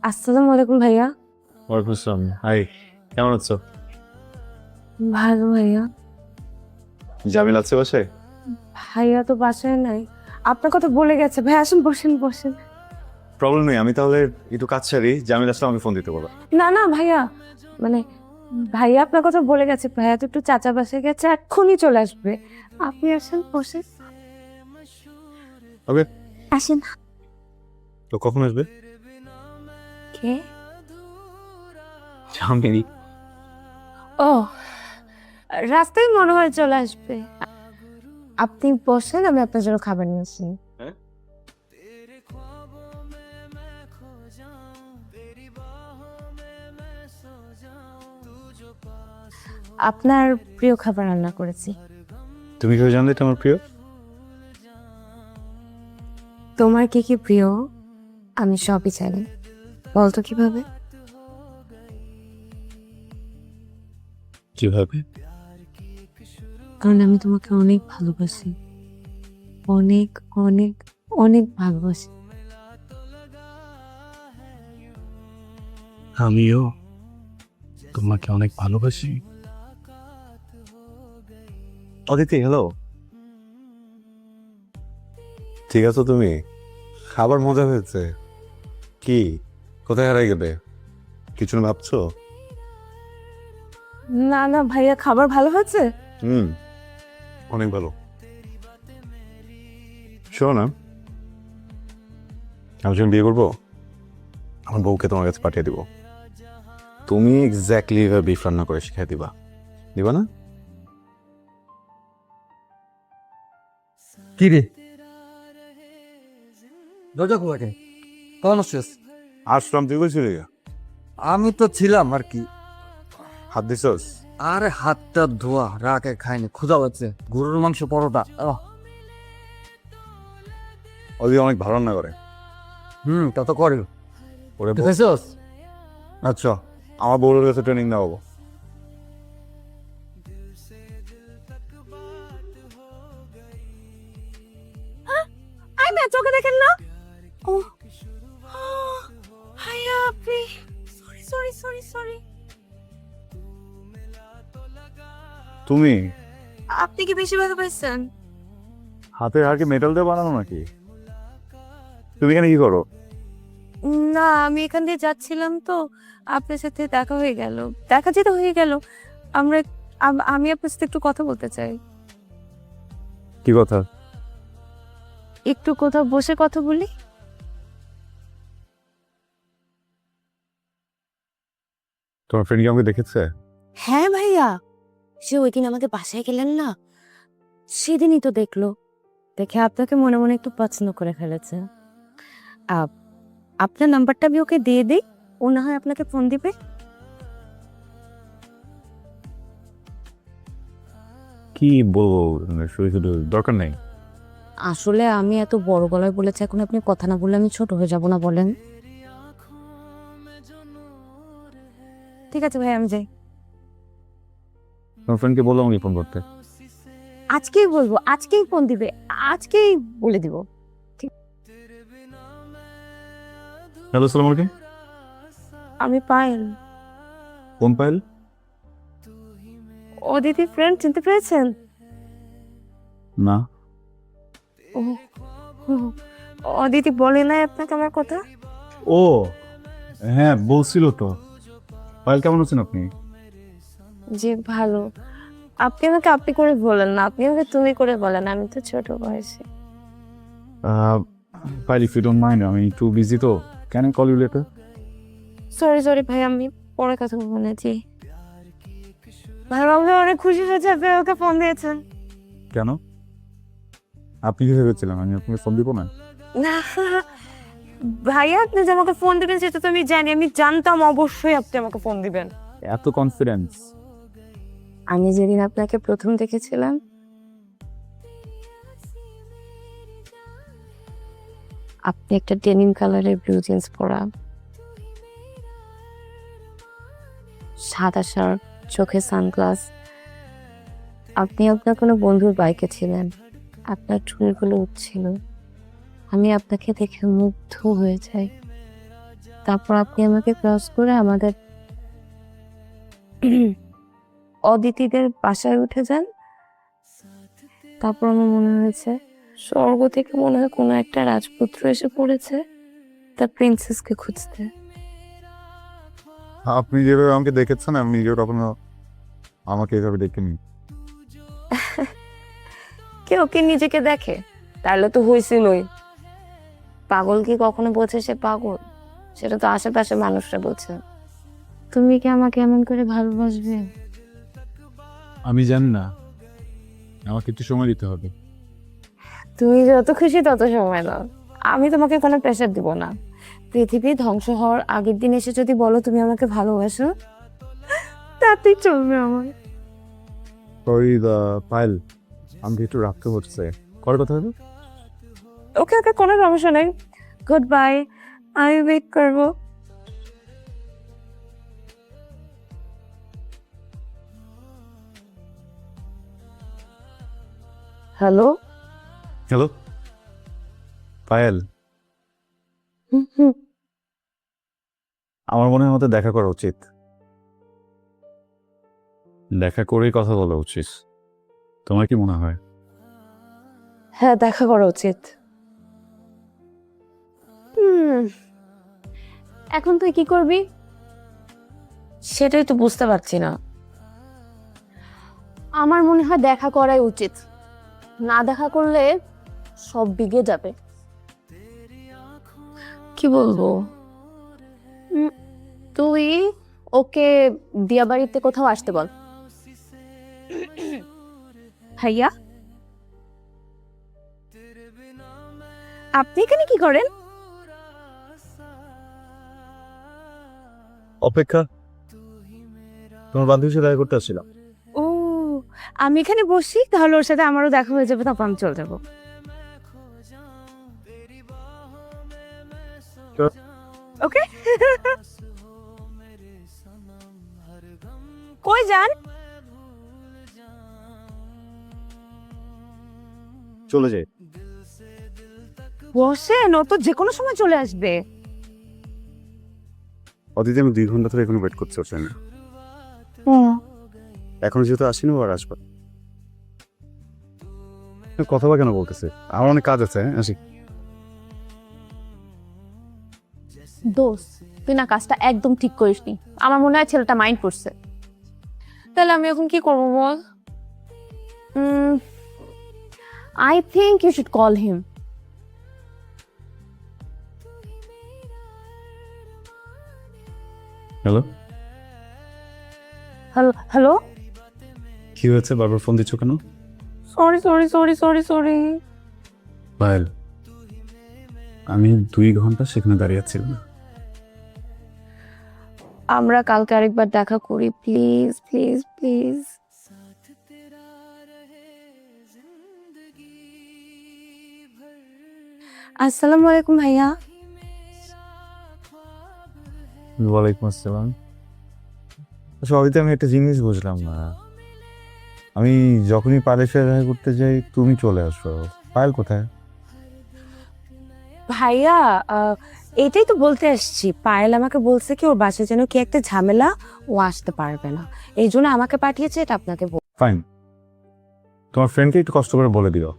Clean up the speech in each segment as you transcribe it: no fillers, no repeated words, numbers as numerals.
আসসালামু আলাইকুম ভাইয়া। ওয়ালাইকুম আসসালাম। হাই, কেমন আছো? ভালো ভাইয়া। জামিল আছে বাসায়? ভাইয়া তো বাসায় নাই। আপনার কথা বলে গেছে। ভাই আসুন, বসেন বসেন। প্রবলেম নেই, আমি তাহলে একটু কাজ সারি, জামিল আসলে আমি ফোন দিতে বলো। না না ভাইয়া, মানে ভাইয়া আপনার কথা বলে গেছে। ভাইয়া তো একটু চাচা বাসায় গেছে, এক্ষুনি চলে আসবে। আপনি আসেন, বসেন। ওকে, আসেন। তো কখন আসবে? কে? জামিল। ও, রাস্তায় মনে হয় চলে আসবে। আপনি বসেন, আমি আপনার জন্য খাবার নিয়ে আসি। হ্যাঁ? আপনার প্রিয় খাবার রান্না করেছি। তুমি কিভাবে জানলে এটা আমার প্রিয়? তোমার কি কি প্রিয় আমি সবই জানি। বলতো কিভাবে? কিভাবে? কারণ আমি তোমাকে অনেক ভালোবাসি, অনেক অনেক অনেক ভালোবাসি। আমিও তোমাকে অনেক ভালোবাসি। অদিতি, হ্যালো। ঠিক আছো তুমি? খাবার মজা হয়েছে। কি, কোথায় হারাই গেলে? কিছু না ভাবছো? না না ভাইয়া, খাবার ভালো হয়েছে। হুম, অনেক ভালো। শোনো না, আমি যখন বিয়ে করবো, আমার বউকে তোমার কাছে পাঠিয়ে দিব। তুমি এক্স্যাক্টলি এভাবে বিফ রান্না করে শিখাই দিবা, দিবা না? কি রে, দরজা খোলা কে? কেমন আছিস? আসলাম, তুই বলছিলি আমি তো ছিলাম আর কি। হাত দিছস? আরে হাতটা ধোয়া, রাগে খাইনি, ক্ষুধা হচ্ছে। গরুর মাংস, পরোটা। ওদি অনেক ভালো রান্না করে। তা তো করে। ওরে তুই খাইছস? আচ্ছা, আমার বউর কাছে ট্রেনিং দেওয়াবো। আই না, চোখে দেখেন না। ও ভাইয়া, আপনি সরি সরি সরি সরি। তুমি আপনি কি বেশি ভালোবাসেন? হাতের হাড় কি মেটাল দিয়ে বানানো নাকি? তুমি এখানে কি করো? না, আমি এখান দিয়ে যাচ্ছিলাম তো, আপনার সাথে দেখা হয়ে গেল। দেখা যেতে হয়ে গেল। আমরা আমি আপনার সাথে একটু কথা বলতে চাই। কি কথা? একটু কোথাও বসে কথা বলি। তোমার ফ্রেন্ড কি আমাকে দেখেছে? হ্যাঁ ভাইয়া, সে ওই দিন আমাদের বাসায় গেলেন না, সেদিনই তো দেখলো। দেখে আপনাকে মনে মনে একটু পছন্দ করে ফেলেছে। আপ- আপনার নাম্বারটা আমি ওকে দিয়ে দিই, ও না হয় আপনাকে ফোন দিবে। কি বলবো, শুধু শুধু দরকার নেই। আসলে আমি এত বড় গলায় বলেছি, এখন আপনি কথা না বললে আমি ছোট হয়ে যাব না বলেন? ঠিক আছে ভাই, আমি যাই। তোমার ফ্রেন্ডকে বললাম আমাকে ফোন করতে। আজকেই বলবো, আজকেই ফোন দিবে, আজকেই বলে দিব। হ্যালো, সালাম আলাইকুম। আমি পায়েল, কোন পাইল? অদিতি ফ্রেন্ড, চিনতে পেরেছেন? না। ও, ও, অদিতি বলে নাই আপনাকে আমার কথা? ও হ্যাঁ, বলছিল তো। পাইল, কেমন আছেন আপনি? যে ভালো। আপনি আমাকে আপনি করে বলেন না, আপনি আমাকে তুমি করে বলেন, আমি তো ছোট বয়সে। পাইল, ইফ ইউ ডোন্ট মাইন্ড, আমি একটু বিজি তো। Can I call you later? Sorry sorry ভাই, আমি পরে কথা বলেছি। ভাই, আমি অনেক খুশি হয়েছে আপনি আমাকে ফোন দিয়েছেন। কেন? আপনি কি ভেবেছিলেন আমি আপনাকে ফোন দিব না? না ভাইয়া, আপনি যে আমাকে ফোন দিবেন সেটা তো আমি জানি, আমি জানতাম অবশ্যই আপনি আমাকে ফোন দিবেন। এত কনফিডেন্স? আমি যেদিন আপনাকে প্রথম দেখেছিলাম, আপনি একটা ডেনিম কালারের ব্লু জিন্স পরা, সাদা শার্ট, চোখে সানগ্লাস, আপনি আপনার কোনো বন্ধুর বাইকে ছিলেন, আপনার চুলগুলো উঠছিল। আমি আপনাকে দেখে মুগ্ধ হয়ে যাই। তারপর আপনি আমাকে ক্রস করে আমাদের অদিতিদের বাসায় উঠে যান। তারপর আমার মনে হয়েছে স্বর্গ থেকে মনে হয় কোনো একটা রাজপুত্র এসে পড়েছে তার প্রিন্সেসকে খুঁজতে। আপনি যেভাবে আমাকে দেখেছেন আমি নিজেও কখনো আমাকে এভাবে দেখিনি। কেউ কি নিজেকে দেখে? তাহলে তো হয়েছিলই। পাগল কি কখনো বোঝে সে পাগল? সেটা তো আশেপাশে মানুষরা বোঝে। তুমি কি আমাকে এমন করে ভালোবাসবে? আমি জানি না, আমাকে একটু সময় দিতে হবে। তুমি যত খুশি তত সময় দাও, আমি তোমাকে কোনো প্রেশার দিব না। পৃথিবী ধ্বংস হওয়ার আগের দিন এসে যদি বলো তুমি আমাকে ভালোবাসো, তাতেই চলবে আমার। সরি পায়েল, আমাকে একটু রাখতে হচ্ছে। কর কথা হবে। ওকে ওকে, কোনো সমস্যা নেই। গুড বাই, আমি ওয়েট করবো। হ্যালো। হ্যালো পায়েল, আমার মনে হয় আমাদের দেখা করা উচিত। দেখা করেই কথা বলা উচিত, তোমার কি মনে হয়? হ্যাঁ, দেখা করা উচিত। এখন তুই কি করবি? সেটাই তো বুঝতে পারছি না। আমার মনে হয় দেখা করাই উচিত। না দেখা করলে সব বিগে যাবে। কি বলবো? তুই ওকে দিয়াবাড়িতে কোথাও আসতে বল। ভাইয়া, আপনি এখানে কি করেন? অপেক্ষা, তোমার বান্ধবীর সাথে দেখা করতে আসছিলাম। ও, আমি এখানে বসি, তাহলে ওর সাথে আমারও দেখা হয়ে যাবে, তারপর আমি চলে যাবো। ওকে। কই যান? চলে যাই। বসেন, ও তো যে কোনো সময় চলে আসবে। অদিতি, আমি 2 ঘন্টা ধরে এখানে ওয়েট করছি ওর জন্য। এখন যেহেতু আসিনি, ও আর আসবে না। কথা বা কেন বলতেছে? আমার অনেক কাজ আছে, হ্যাঁ আসি। দোষ, তুই না কাজটা একদম ঠিক করিসনি। আমার মনে হয় ছেলেটা মাইন্ড করছে। তাহলে আমি এখন কি করবো বল? I think you should call him. Hello, hello hello. কি হয়েছে? বারবার ফোন দিচ্ছ কেন? Sorry sorry sorry sorry sorry. Payel, আমি 2 ঘন্টা সেখানে দাঁড়িয়ে ছিলাম। আমরা কালকে আরেকবার দেখা করি, প্লিজ প্লিজ প্লিজ। আসসালামু আলাইকুম ভাইয়া। ওয়ালাইকুম আসসালাম। সবাইতে আমি একটা জিনিস বুঝলাম না, আমি যখনই পায়েলের সাথে দেখা করতে যাই তুমি চলে আসো। পায়েল কোথায়? ভাইয়া, এটাই তো বলতে আসছি। পায়েল আমাকে বলছে কি ওর বাসায় যেন কি একটা ঝামেলা, ও আসতে পারবে না, এই জন্য আমাকে পাঠিয়েছে। এটা আপনাকে ফাইন, তোমার ফ্রেন্ডকে একটু কষ্ট করে বলে দিও,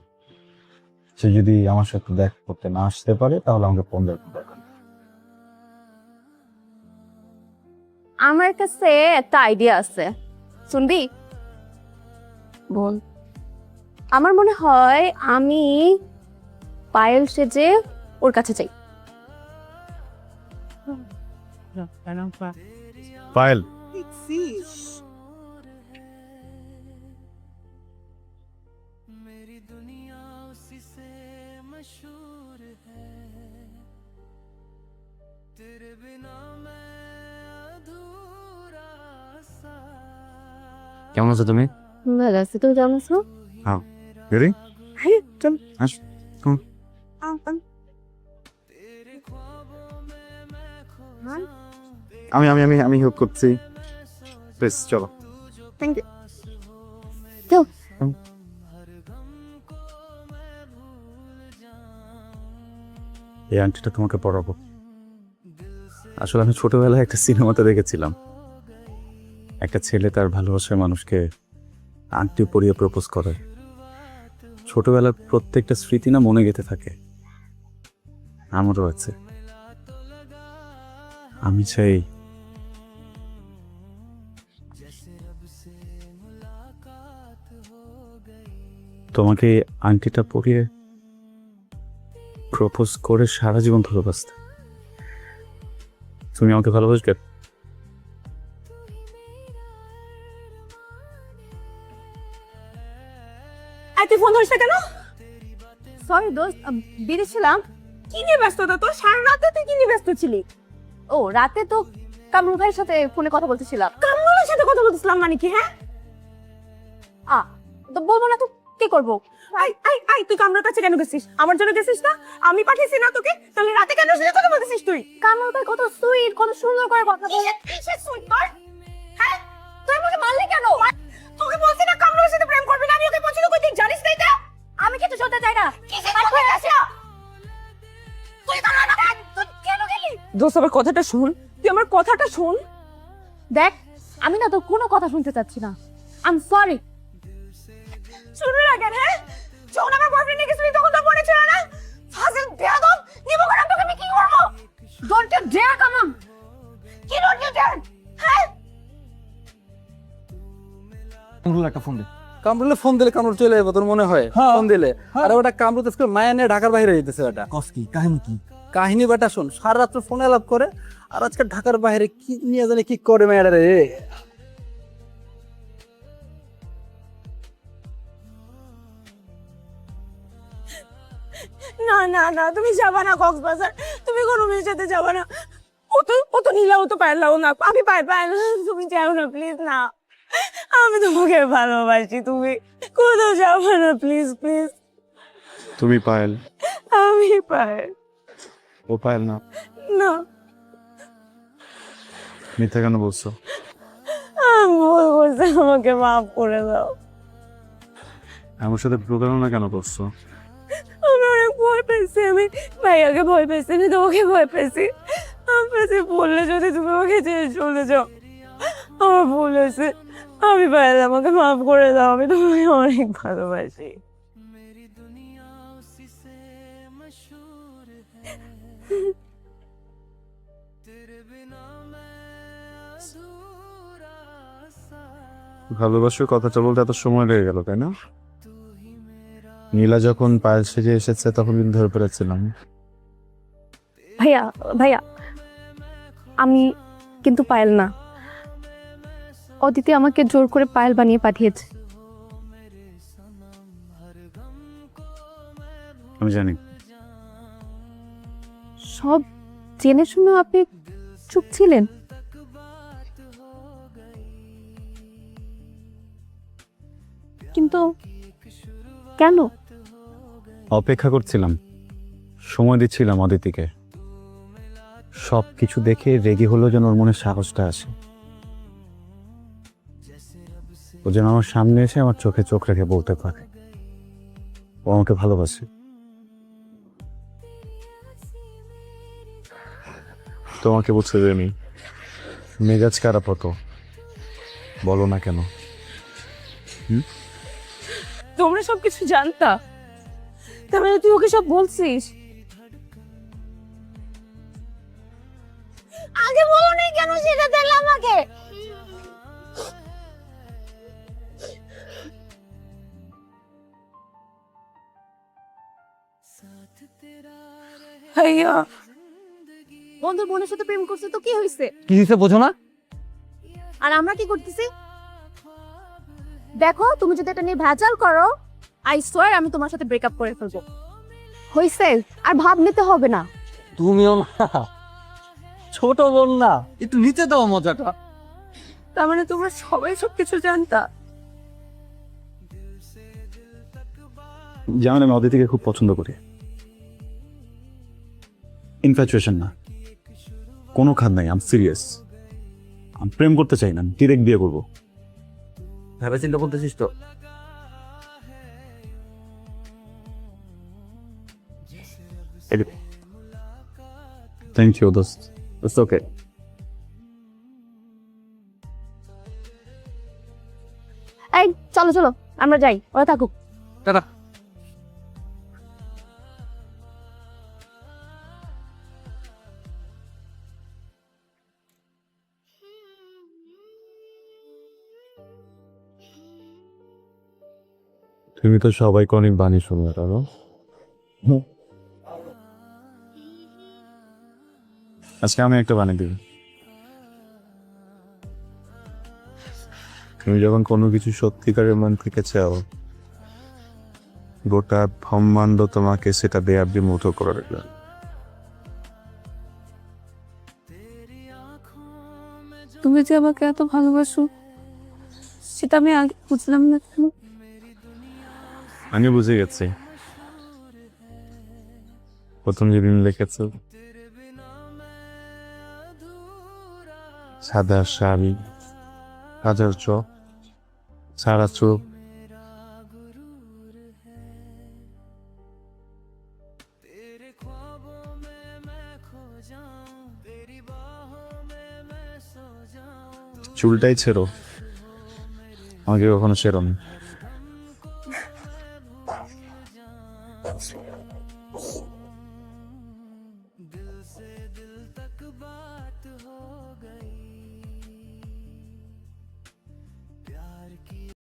সে যদি আমার সাথে দেখা করতে না আসতে পারে তাহলে আমাকে ফোন দেবে। আমার কাছে একটা আইডিয়া আছে, শুনবি? বল। আমার মনে হয় আমি পায়েল সেজে ওর কাছে যাই। পায়েল, কেমন আছো তুমি? ভালো আছে, তুমি কেমন আছো? রেডি? হ্যাঁ, চল। আস, come. আমি আমি আমি আমি হেল্প করছি, প্লিজ চলো। Thank you. চল। এই আংটিটা তোমাকে পরাবো, আসলে আমি ছোটবেলায় একটা সিনেমাতে দেখেছিলাম, একটা ছেলে তার ভালোবাসার মানুষকে আংটি পরিয়ে প্রপোজ করে। ছোটবেলার প্রত্যেকটা স্মৃতি না মনে গেঁথে থাকে। আমারও আছে। আমি চাই তোমাকে এই আংটিটা পরিয়ে প্রপোজ করে সারা জীবন ভালোবাসতে। তুমি আমাকে ভালোবাসবে? তুই ফোন ধরিস না কেন? সরি দোস্ত, বিজি ছিলাম। কি নিয়ে ব্যস্ততা তোর? সারা রাতে তুই কি নিয়ে ব্যস্ত ছিলি? ও রাতে তো কামরুল ভাইয়ের সাথে ফোনে কথা বলতেছিলাম। কামরুলের সাথে কথা বলতেছিলাম মানে কি? হ্যাঁ তো বলবো না তো কি করবো? আই আই আই তুই কামরুলের কাছে কেন গেছিস? আমার জন্য গেছিস না? আমি পাঠিয়েছি না তোকে? তাহলে রাতে কেন শুয়ে কথা বলতেছিস তুই? কামরুল ভাই কত সুইট, কত সুন্দর করে কথা বলে। কিসের সুইট তোর? হ্যাঁ তুই আমাকে মারলি কেন? তোকে বলছি না কামরুলের সাথে প্রেম করবি না, আমি ওকে পছন্দ করি, তুই জানিস না এটা? আমি কিছু শুনতে চাই না। কিসের কথা আছে? তুই তো না তুই কেন গেলি? দোস্ত আমার কথাটা শুন, তুই আমার কথাটা শুন। দেখ আমি না তোর কোনো কথা শুনতে চাচ্ছি না। I am sorry. শুনবি না কেন? হ্যাঁ যখন আমার বয়ফ্রেন্ড নিয়ে গেছিলি তখন তো মনে ছিল না? ফাজিল বেয়াদব, নিবো করে তোকে আমি কি করবো? Don't you dare come on. কি ডোন্ট ইউ ডেয়ার? হ্যাঁ কামরুল একটা ফোন দে। কামরুলে ফোন দিলে কামরুল চলে যাবে তোর মনে হয়? ফোন দিলে আর ওটা কামরুল আজকে মায়া নিয়ে ঢাকার বাইরে যেতেছে। ওটা কস কি কাহিনী কি? কাহিনী বেটা শোন, সারা রাত্র ফোনে আলাপ করে আর আজকে ঢাকার বাইরে কি নিয়ে জানি কি করে মেয়েটা রে। না না না, তুমি যাবা না কক্সবাজার, তুমি কোনো মেয়ের সাথে যাবা না। ও তো নীলা, ও তো পারলাও না। আমি পাই না, তুমি যাও না প্লিজ। না আমি তোমাকে ভালোবাসি, তুমি কোথাও যাবা না প্লিজ প্লিজ। তুমি পায়েল? আমি পাই ও পায়েল না। না, মিথ্যা কেন বলছো? আমি ভুল করছি, আমাকে মাফ করে দাও। আমার সাথে প্রতারণা কেন করছো? আমি অনেক ভয় পেয়েছি, আমি ভাইয়াকে ভয় পেয়েছি, আমি তোমাকে ভয় পেয়েছি। আমার কাছে বললে যদি তুমি আমাকে ছেড়ে চলে যাও, আমার ভুল হয়েছে। আমি পাইলে আমাকে মাফ করে দাও, আমি তোমাকে অনেক ভালোবাসি। ভালোবাসার কথাটা বলতে এত সময় লেগে গেল তাই না? নীলা যখন পায়েল সেজে এসেছে তখন কিন্তু ধরে ফেলেছিলাম। ভাইয়া ভাইয়া আমি কিন্তু পায়েল না। অদিতি আমাকে জোর করে পায়েল বানিয়ে পাঠিয়েছে। আমি জানি। সব জেনে শুনেও আপনি চুপ ছিলেন। কিন্তু কেন? অপেক্ষা করছিলাম, সময় দিচ্ছিলাম অদিতিকে। সব কিছু দেখে রেগে হলো যেন ওর মনে সাহসটা আসে। ও যেন আমার সামনে এসে আমার চোখে চোখ রেখে বলতে পারে ও আমাকে ভালোবাসে। তোমাকে বলছে যে আমি মেজাজ খারাপ হতো, বলো না কেন? তোমরা সবকিছু জানতা, তার মানে তুই ওকে সব বলছিস? আগে বলো নাই কেন সেটা? তাহলে আমাকে ভাইয়া বন্ধুর বোনের সাথে প্রেম করছে তো কি হয়েছে? কি হয়েছে বোঝো না? আর আমরা কি করতেছি? দেখো তুমি যদি এটা নিয়ে ভেজাল করো, আই সোয়ার আমি তোমার সাথে ব্রেকআপ করে ফেলবো। হয়েছে, আর ভাব নিতে হবে না। তুমিও না, ছোট বোন না, একটু নিচে দাও মজাটা। তার মানে তোমরা সবাই সবকিছু জানতা? যেমন আমি অদিতিকে খুব পছন্দ করি। ইনফ্যাচুয়েশন না, কোনো খাদ নাই। আম সিরিয়াস। আমি প্রেম করতে চাই না, ডিরেক্ট বিয়ে করবো। ভেবে চিন্তা করতেছিস তো? থ্যাংক ইউ দোস্ত। It's okay. এই চলো চলো আমরা যাই, ওরা থাকুক। টাটা। তুমি তো সবাইকে অনেক বাণী শোনো, তারো আজকে আমি একটা বাণী দিব। তুমি যখন কোনো কিছু সত্যিকারের মন থেকে চাও, গোটা ব্রহ্মাণ্ড তোমাকে সেটা দেয়ার দিয়ে মুগ্ধ করে রাখবে। তুমি যে আমাকে এত ভালোবাসো সেটা আমি আগে বুঝলাম না কেন? আমি বুঝে গেছি, প্রথম যেদিন লিখেছ সাদা শাড়ি, হাজার চোখ, সারা চোখ, চুলটাই ছেড়ো, আমাকে কখনো ছেড়ো না।